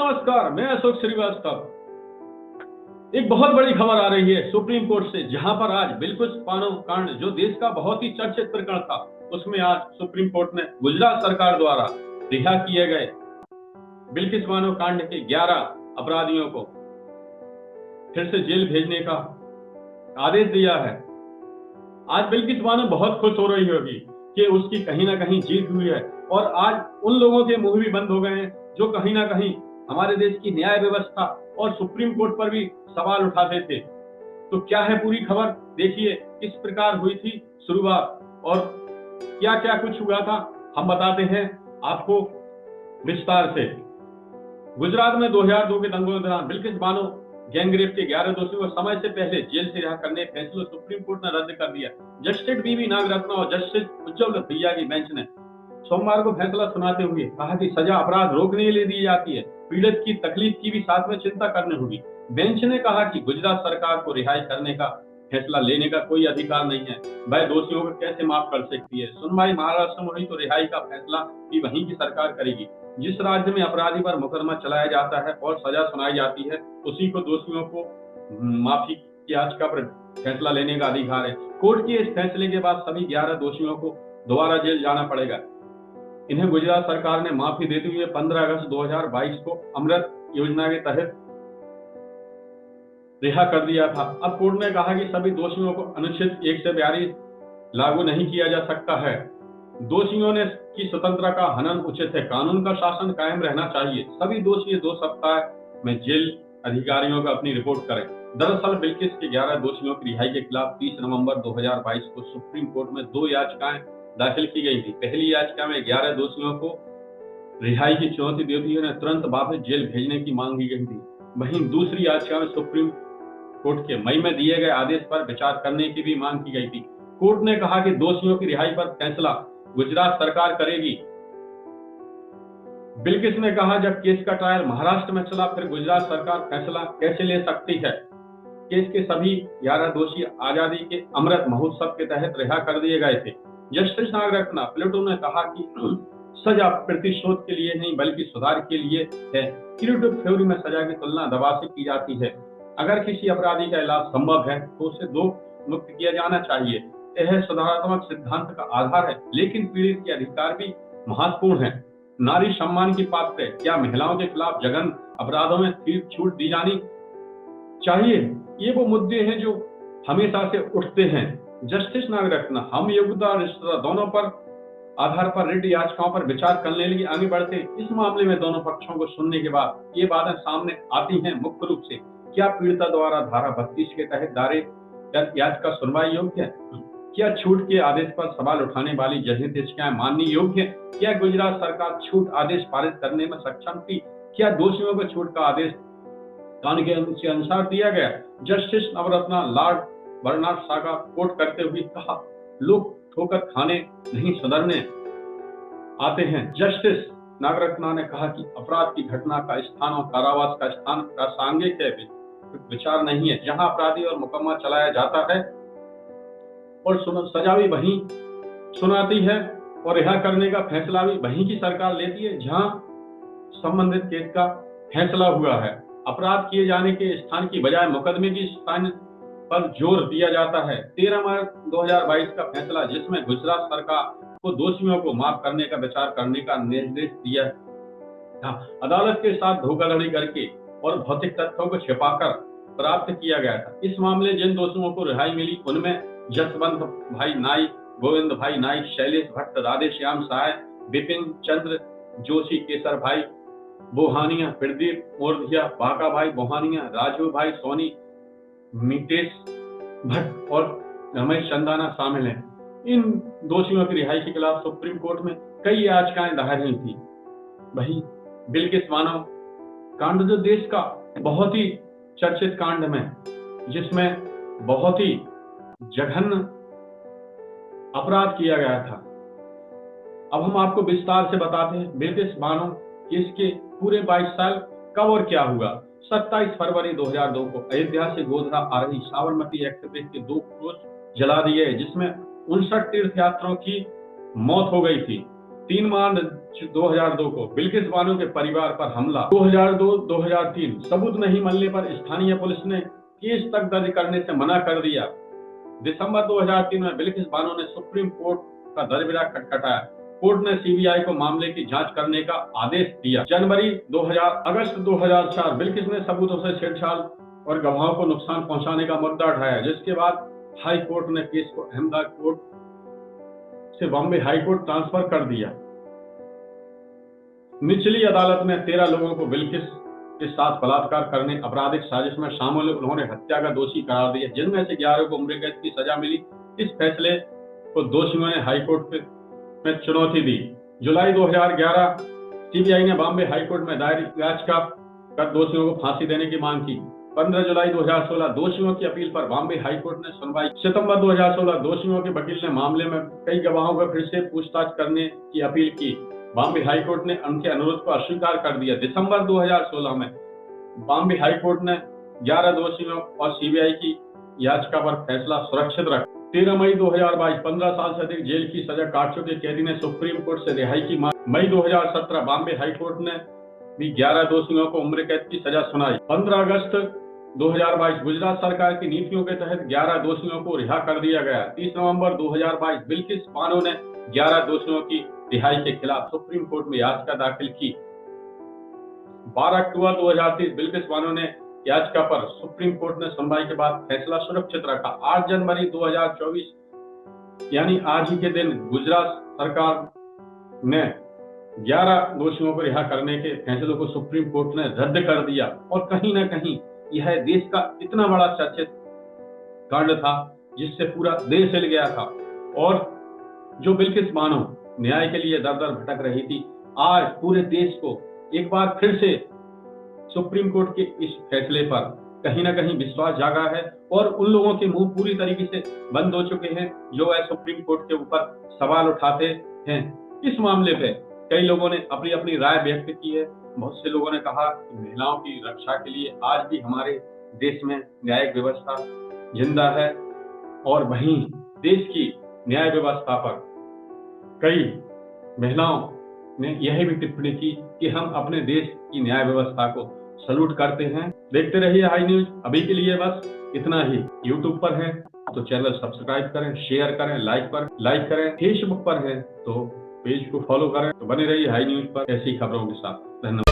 नमस्कार, मैं अशोक श्रीवास्तव। एक बहुत बड़ी खबर आ रही है सुप्रीम कोर्ट से, जहां पर आज बिल्किस बानो कांड, जो देश का बहुत ही चर्चित प्रकरण था, उसमें आज सुप्रीम कोर्ट ने गुजरात सरकार द्वारा रिहा किए गए बिल्किस बानो कांड के 11 अपराधियों को फिर से जेल भेजने का आदेश दिया है। आज बिल्किस बानो बहुत खुश हो रही होगी कि उसकी कहीं ना कहीं जीत हुई है, और आज उन लोगों के मुंह भी बंद हो गए हैं जो कहीं ना कहीं हमारे देश की न्याय व्यवस्था और सुप्रीम कोर्ट पर भी सवाल उठाते थे। तो क्या है पूरी खबर, देखिए किस प्रकार हुई थी शुरुआत और क्या क्या कुछ हुआ था, हम बताते हैं आपको विस्तार से। गुजरात में 2002 के दंगों के दौरान बिल्किस बानो गैंगरेप के 11 दोषियों को समय से पहले जेल से रिहा करने का फैसला सुप्रीम कोर्ट ने रद्द कर दिया। जस्टिस बीवी नागरत्ना और जस्टिस उज्ज्वल भैया की बेंच ने सोमवार को फैसला सुनाते हुए कहा कि सजा अपराध रोकने के लिए दी जाती है, पीड़ित की तकलीफ की भी साथ में चिंता करनी होगी। बेंच ने कहा कि गुजरात सरकार को रिहाई करने का फैसला लेने का कोई अधिकार नहीं है, वह दोषियों को कैसे माफ कर सकती है। सुनवाई महाराष्ट्र में हुई तो रिहाई का फैसला भी वहीं की सरकार करेगी। जिस राज्य में अपराधी पर मुकदमा चलाया जाता है और सजा सुनाई जाती है, उसी को दोषियों को माफी की याचिका पर फैसला लेने का अधिकार है। कोर्ट के इस फैसले के बाद सभी 11 दोषियों को दोबारा जेल जाना पड़ेगा। इन्हें गुजरात सरकार ने माफी देते हुए 15 अगस्त 2022 को अमृत योजना के तहत रिहा कर दिया था। अब कोर्ट ने कहा कि सभी दोषियों को अनुच्छेद 142 लागू नहीं किया जा सकता है। दोषियों ने की स्वतंत्रता का हनन उचित है, कानून का शासन कायम रहना चाहिए। सभी दोषी 2 सप्ताह में जेल अधिकारियों को अपनी रिपोर्ट करें। दरअसल बिल्किस के 11 दोषियों की रिहाई के खिलाफ 30 नवंबर 2022 को सुप्रीम कोर्ट में 2 याचिकाएं दाखिल की गई थी। पहली याचिका में 11 दोषियों को रिहाई की चुनौती देती हुए तुरंत वापस जेल भेजने की मांग की गई थी। वहीं दूसरी याचिका में सुप्रीम कोर्ट के मई में दिए गए आदेश पर विचार करने की भी मांग की गई थी। कोर्ट ने कहा कि दोषियों की रिहाई पर फैसला गुजरात सरकार करेगी। बिल्किस ने कहा, जब केस का ट्रायल महाराष्ट्र में चला, फिर गुजरात सरकार फैसला कैसे ले सकती है। केस के सभी 11 दोषी आजादी के अमृत महोत्सव के तहत रिहा कर दिए गए थे। जस्टिस नागरत्ना प्लेटो ने कहा कि सजा प्रतिशोध के लिए नहीं बल्कि सुधार के लिए है। क्यूरेटिव थ्योरी में सजा की तुलना दवा से की जाती है। अगर किसी अपराधी का इलाज संभव है तो उसे दोष मुक्त किया जाना चाहिए। यह सुधारात्मक सिद्धांत का आधार है, लेकिन पीड़ित के अधिकार भी महत्वपूर्ण है। नारी सम्मान की पात्र है। क्या महिलाओं के खिलाफ जघन्य अपराधों में छूट दी जानी चाहिए? ये वो मुद्दे हैं जो हमेशा से उठते हैं। जस्टिस नागरत्ना, हम योग्यता और रिश्ता दोनों पर आधार पर रिट याचिकाओं पर विचार करने के लिए आगे बढ़ते हैं। इस मामले में दोनों पक्षों को सुनने के बाद ये बातें सामने आती हैं। मुख्य रूप से क्या पीड़िता द्वारा धारा 32 के तहत दायर याचिका सुनवाई योग्य है? क्या छूट के आदेश पर सवाल उठाने वाली जनहित याचिकाएं मानने योग्य है? क्या गुजरात सरकार छूट आदेश पारित करने में सक्षम थी? क्या दोषियों को छूट का आदेश कानून के अनुसार दिया गया? जस्टिस नवरत्ना लॉर्ड बर्नार्ड शॉ का कोट करते हुए कहा, लोग ठोकर खाने नहीं सुधरने आते हैं। जस्टिस नागरत्ना ने कहा कि अपराध की घटना का स्थान और कारावास का स्थान प्रासंगिक है, विचार नहीं है। जहां अपराधी और मुकदमा चलाया जाता है और सजा भी वहीं सुनाती है और रिहा करने का फैसला भी वहीं की सरकार लेती है जहां संबंधित केस का फैसला हुआ है। अपराध किए जाने के स्थान की बजाय मुकदमे की स्थान पर जोर दिया जाता है। 13 मार्च 2022 का फैसला, जिसमें गुजरात सरकार को दोषियों को माफ करने का विचार करने का निर्देश दिया था, अदालत के साथ धोखाधड़ी करके और भौतिक तथ्यों को छिपाकर प्राप्त किया गया था। इस मामले जिन दोषियों को रिहाई मिली उनमें जसवंत भाई नाइक, गोविंद भाई नाइक, शैलेश भट्ट, राधेश्याम सहाय, विपिन चंद्र जोशी, केसर भाई बोहानिया, प्रदीप मोरधिया, बाका भाई बोहानिया, राजू भाई सोनी, मितेश भट्ट और रमेश चंदाना शामिल हैं। इन दोषियों की रिहाई के खिलाफ सुप्रीम कोर्ट में कई याचिकाएं दायर हुई थी। वही बिल्किस बानो कांड, जो देश का बहुत ही चर्चित कांड में, जिसमें बहुत ही जघन्य अपराध किया गया था। अब हम आपको विस्तार से बताते हैं बिल्किस बानो केस के पूरे 22 साल कब और क्या हुआ। 27 फरवरी 2002 को अयोध्या से गोधरा आ रही साबरमती एक्सप्रेस के 2 कोच जला दिए, जिसमें 59 तीर्थयात्रियों की मौत हो गई थी। 3 मार्च 2002 को बिल्किस बानो के परिवार पर हमला। 2002-2003 सबूत नहीं मिलने पर स्थानीय पुलिस ने केस तक दर्ज करने से मना कर दिया। दिसंबर 2003 में बिल्किस बानो ने सुप्रीम कोर्ट का दरवाजा खटखटाया। कोर्ट ने सीबीआई को मामले की जांच करने का आदेश दिया। अगस्त 2004 बिल्किस ने सबूतों से छेड़छाड़ और गवाहों को नुकसान पहुंचाने का मुद्दा उठाया, जिसके बाद हाई कोर्ट ने केस को अहमदाबाद कोर्ट से बॉम्बे हाई कोर्ट ट्रांसफर कर दिया। निचली अदालत ने 13 लोगों को बिल्किस के साथ बलात्कार करने आपराधिक साजिश में शामिल उन्होंने हत्या का दोषी करार दिया, जिनमें से 11 को उम्र कैद की सजा मिली। इस फैसले को दोषियों ने हाईकोर्ट में चुनौती दी। जुलाई 2011 सीबीआई ने बॉम्बे हाईकोर्ट में दायर याचिका कर दोषियों को फांसी देने की मांग की। 15 जुलाई 2016 दोषियों की अपील पर बॉम्बे हाईकोर्ट ने सुनवाई। सितंबर 2016 दोषियों के वकील ने मामले में कई गवाहों को फिर से पूछताछ करने की अपील की। बॉम्बे हाईकोर्ट ने उनके अनुरोध को अस्वीकार कर दिया। दिसंबर 2016 में बॉम्बे हाईकोर्ट ने 11 दोषियों और सीबीआई की याचिका पर फैसला सुरक्षित रखा। 13 मई 2022 15 साल से अधिक जेल की सजा काट चुके कैदी ने सुप्रीम कोर्ट से रिहाई की मांग। मई 2017 बॉम्बे हाईकोर्ट ने भी 11 दोषियों को उम्र कैद की सजा सुनाई। 15 अगस्त 2022 गुजरात सरकार की नीतियों के तहत 11 दोषियों को रिहा कर दिया गया। 30 नवंबर 2022 बिल्किस बानो ने 11 दोषियों की रिहाई के खिलाफ सुप्रीम कोर्ट में याचिका दाखिल की। 12 अक्टूबर 2023 बिल्किस बानो ने याचिका पर सुप्रीम कोर्ट ने सुनवाई के बाद फैसला सुरक्षित रखा। 8 जनवरी 2024 यानी आज ही के दिन गुजरात सरकार ने 11 दोषियों को रिहा करने के फैसले को सुप्रीम कोर्ट ने रद्द कर दिया। और कहीं न कहीं यह देश का इतना बड़ा चर्चित कांड था जिससे पूरा देश हिल गया था, और जो बिल्किस बानो न्याय के लिए दर दर भटक रही थी, आज पूरे देश को एक बार फिर से सुप्रीम कोर्ट के इस फैसले पर कहीं ना कहीं विश्वास जागा है, और उन लोगों के मुंह पूरी तरीके से बंद हो चुके हैं जो है सुप्रीम कोर्ट के ऊपर सवाल उठाते हैं। इस मामले पे कई लोगों ने अपनी अपनी राय व्यक्त की है। बहुत से लोगों ने कहा कि महिलाओं की रक्षा के लिए आज भी हमारे देश में न्यायिक व्यवस्था जिंदा है, और वहीं देश की न्याय व्यवस्था पर कई महिलाओं ने यह भी टिप्पणी की कि हम अपने देश की न्याय व्यवस्था को सैल्यूट करते हैं। देखते रहिए हाई न्यूज। अभी के लिए बस इतना ही। यूट्यूब पर है तो चैनल सब्सक्राइब करें, शेयर करें, लाइक करें। फेसबुक पर है तो पेज को फॉलो करें। तो बने रहिए हाई न्यूज पर ऐसी खबरों के साथ। धन्यवाद।